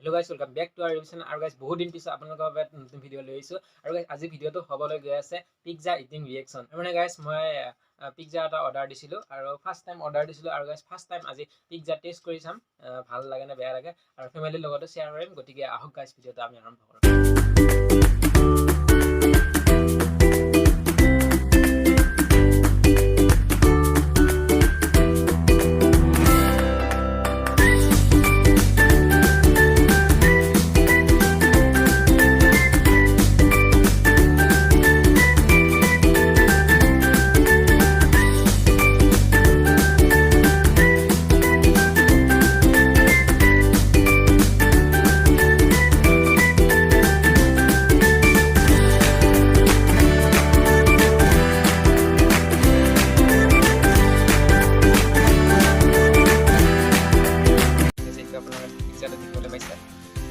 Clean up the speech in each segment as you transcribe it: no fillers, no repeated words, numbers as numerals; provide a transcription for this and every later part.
Hello guys, welcome back to our revision. And guys, বহুত দিন পিছত আপোনালোকৰ বাবে নতুন ভিডিও লৈ আহিছো। আৰু guys, আজি ভিডিওটো হ'বলৈ গৈ আছে পিজ্জা ইটিং ৰিএকচন। মানে guys, মই পিজ্জা এটা অৰ্ডাৰ দিছিলো আৰু ফাৰ্স্ট টাইম অৰ্ডাৰ দিছিলো আৰু guys, ফাৰ্স্ট টাইম আজি পিজ্জা টেষ্ট কৰি চাম। ভাল লাগে নে বেয়া লাগে আৰু ফ্যামিলিৰ লগতো শেয়াৰ কৰিম। গতিকে আহক guys, ভিডিওটো আমি আৰম্ভ কৰো।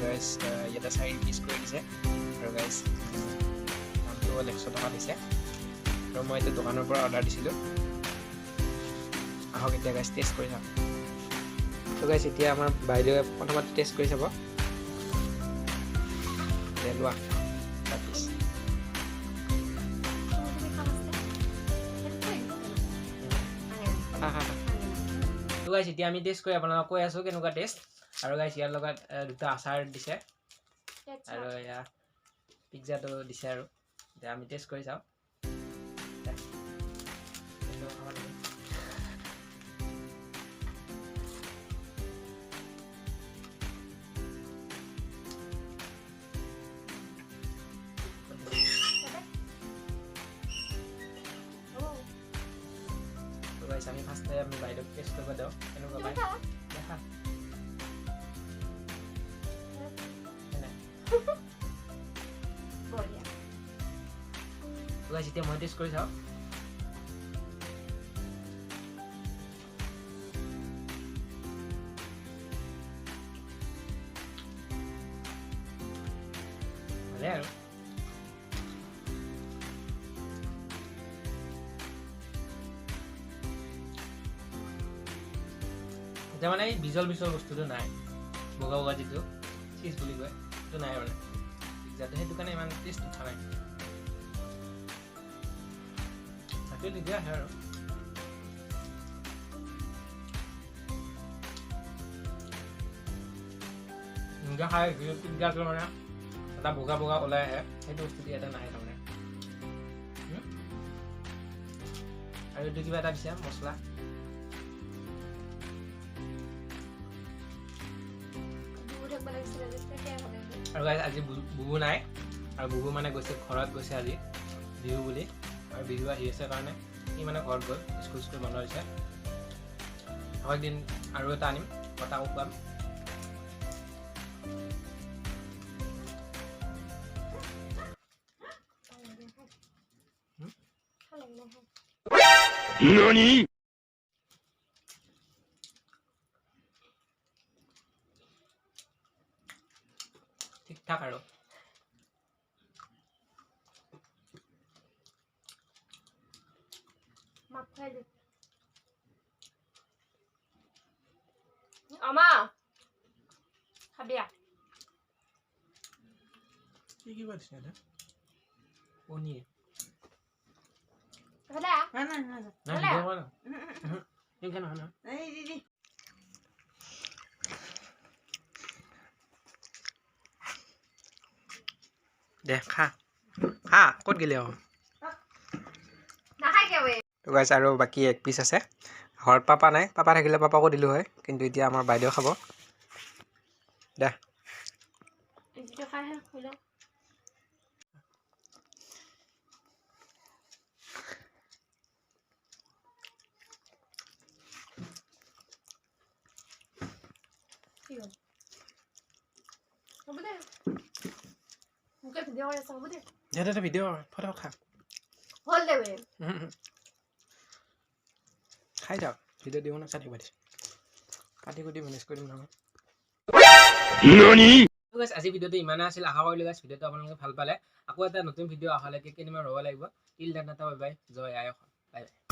Guys, ইয়াতে 4 পিস কৰি দিছে আৰু guys দামটো 100 টকা দিছে আৰু মই এটা দোকানৰ পৰা অৰ্ডাৰ দিছিলো আহক এতিয়া guys টেষ্ট কৰি চাম তো guys এতিয়া আমাৰ বাইদেৱে প্ৰথমতে টেষ্ট কৰি চাব দেলুৱা পিস তো guys এতিয়া আমি টেষ্ট কৰি আপোনালোকক কৈ আছো কেনেকুৱা টেষ্ট আৰু গাইস ইয়াৰ লগত দুটা আচাৰ দিছে আৰু ইয়া পিজ্জাটো দিছে আৰু এতিয়া আমি টেষ্ট কৰি চাও তো গাইস আমি ফাৰ্স্টে আমি বাইৰে টেষ্ট কৰিব দাও কেনেকুৱা পাই দেখা তো গাইস এতিয়া মই টেষ্ট কৰি চাও ভালে আৰু এটা মানে বিজল বস্তুটো নাই বগা যিটো চিজ বুলি কয় তো নাই মানে যাতে সেইটো কাৰণে ইমান টেষ্ট উঠা নাই তাকে দিয়া হে আৰু মুগা খাই পিজ্জাটো মানে এটা বগা ওলাই আহে সেইটো বস্তুটো ইয়াতে নাই তাৰমানে আৰু এইটো কিবা এটা দিছে মছলা আৰু গাইস আজি বুবু নাই আৰু বুবু মানে গৈছে ঘৰত গৈছে আজি বিহু বুলি আৰু বিহু আহি আছে কাৰণে ই মানে ঘৰত গ'ল স্কুল বন্ধ হৈছে হয় দিন আৰু এটা আনিম কথা কোৱাম NANI ঠিক ঠাক আৰু Ama Habia কি বলছিস এটা পনির Ada না দেবো না কেন না এই দিদি দে খা ক'ত গেলি আৰু Nahay gawe তো গাইস আৰু বাকি এক পিস আছে ঘৰত পাপা নাই পাপা থাকিলে পাপাকো দিলো হয় কিন্তু এতিয়া আমাৰ বাইদেউ খাব দে Itu khai holo Iyo Sabude Muka video ora sabude এটা ভিডিও ফটো খা Hol dewe খাই যাও ভিডিও দিও না কাটি কাটি মেনেজ কৰিম নহয় NANI তো গাইস আজি ভিডিওটো ইমানে আছিল আশা কৰিলো গাইস ভিডিওটো আপোনালোকে ভাল পালে আকৌ এটা নতুন ভিডিও আহালৈকে কেনিমান ৰ'ব লাগিব টিল দেন বাই বাই জয় আই বাই বাই